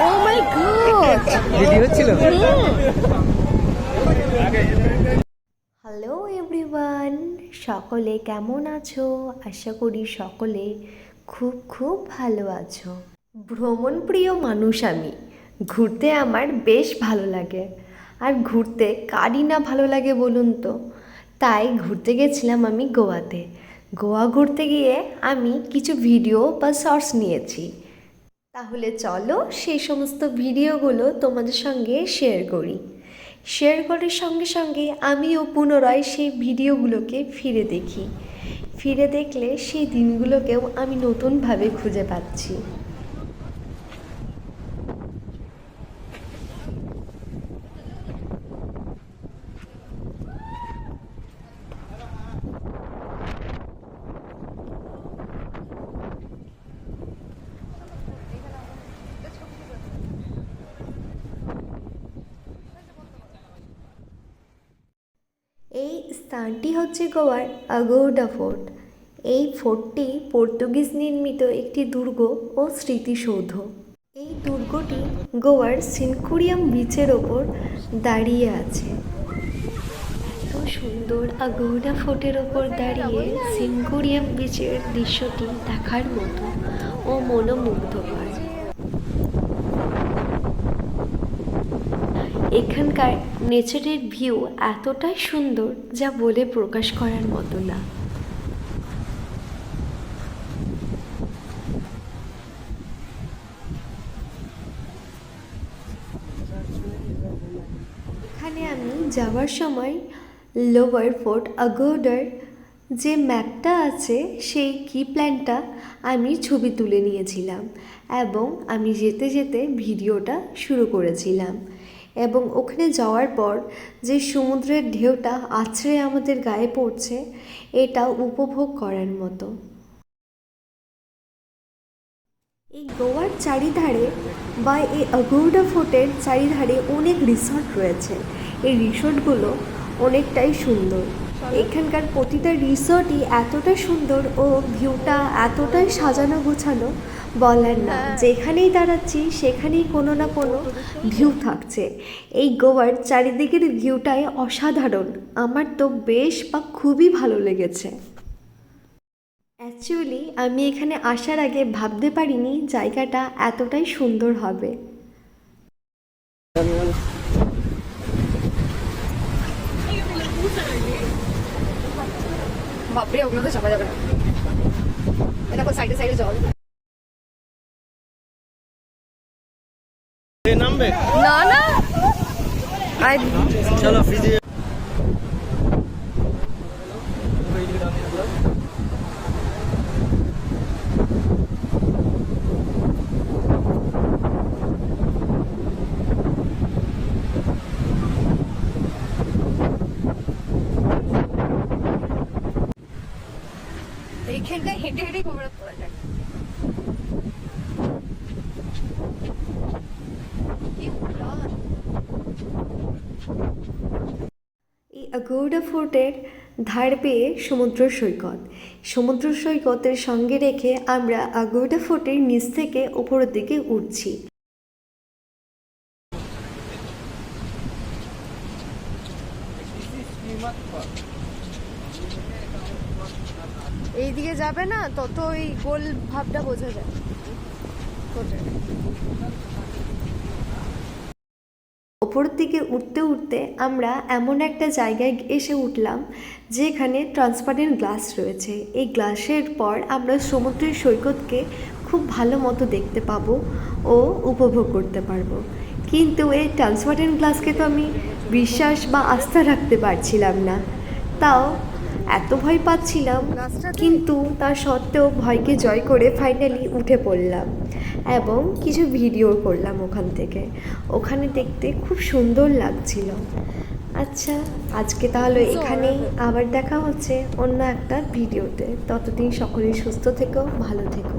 ও মাই god, video হচ্ছিল। Hello everyone, সকলে কেমন আছো? আশা করি সকলে খুব খুব ভালো আছো। ভ্রমণ প্রিয় মানুষ আমি, ঘুরতে আমার বেশ ভালো লাগে। আর ঘুরতে কারই না ভালো লাগে বলুন তো? তাই ঘুরতে গেছিলাম আমি গোয়াতে। গোয়া ঘুরতে গিয়ে আমি কিছু ভিডিও বা শর্টস নিয়েছি। তাহলে চলো সেই সমস্ত ভিডিওগুলো তোমাদের সঙ্গে শেয়ার করি। শেয়ার করার সঙ্গে সঙ্গে আমিও পুনরায় সেই ভিডিওগুলোকে ফিরে দেখি। ফিরে দেখলে সেই দিনগুলোকেও আমি নতুনভাবে খুঁজে পাচ্ছি। এই স্থানটি হচ্ছে গোয়ার আগোডা ফোর্ট। এই ফোর্টটি পর্তুগিজ নির্মিত একটি দুর্গ ও স্মৃতিসৌধ। এই দুর্গটি গোয়ার সিনকুরিয়াম বিচের ওপর দাঁড়িয়ে আছে। এত সুন্দর আগোডা ফোর্টের ওপর দাঁড়িয়ে সিনকুরিয়াম বিচের দৃশ্যটি দেখার মতো ও মনোমুগ্ধকর। এখানকার নেচারের ভিউ এতটাই সুন্দর যা বলে প্রকাশ করার মতো না। এখানে আমি যাওয়ার সময় লোয়ার ফোর্ট আগোডার যে ম্যাপটা আছে সেই কি প্ল্যানটা আমি ছবি তুলে নিয়েছিলাম এবং আমি যেতে যেতে ভিডিওটা শুরু করেছিলাম। এবং ওখানে যাওয়ার পর যে সমুদ্রের ঢেউটা আছড়ে আমাদের গায়ে পড়ছে, এটা উপভোগ করার মতো। এই গোয়ার চারিধারে বা এই আগোডা ফোর্টের চারিধারে অনেক রিসর্ট রয়েছে। এই রিসর্টগুলো অনেকটাই সুন্দর। এখানকার প্রতিটা রিসর্টই এতটা সুন্দর ও ভিউটা এতটাই সাজানো গোছানো বলার না। যেখানেই দাঁড়াচ্ছি সেখানেই কোনো না কোনো ভিউ থাকছে। এই গোয়ার চারিদিকের ভিউটাই অসাধারণ। আমার তো বেশ বা খুবই ভালো লেগেছে। অ্যাকচুয়ালি আমি এখানে আসার আগে ভাবতে পারিনি জায়গাটা এতটাই সুন্দর হবে। বাপরে, ওগুলোতে চাপা যাবে না। এটা সাইডে সাইডে জল। নামবে না না, চলো ফ্রিজে। এইখানটায় হেঁটে হেঁটে কোমরে পড়া যায়। এই আগোডা ফোর্টের ধার পেয়ে সমুদ্র সৈকত। সমুদ্র সৈকতের সঙ্গে রেখে আমরা আগোডা ফোর্টের নিচ থেকে ওপরের দিকে উঠছি। এইদিকে যাবে না তত ওই গোল ভাবটা বোঝা যায়। ওপরের দিকে উঠতে উঠতে আমরা এমন একটা জায়গায় এসে উঠলাম যেখানে ট্রান্সপারেন্ট গ্লাস রয়েছে। এই গ্লাসের পর আমরা সমুদ্রের সৈকতকে খুব ভালো মতো দেখতে পাবো ও উপভোগ করতে পারবো। কিন্তু এই ট্রান্সপারেন্ট গ্লাসকে তো আমি বিশ্বাস বা আস্থা রাখতে পারছিলাম না। তাও এত ভয় পাচ্ছিলাম, কিন্তু তা সত্ত্বেও ভয়কে জয় করে ফাইনালি উঠে পড়লাম এবং কিছু ভিডিও করলাম ওখান থেকে। ওখানে দেখতে খুব সুন্দর লাগছিল। আচ্ছা, আজকে তাহলে এখানেই, আবার দেখা হচ্ছে অন্য একটা ভিডিওতে। ততদিন সকলেই সুস্থ থেকো, ভালো থেকো।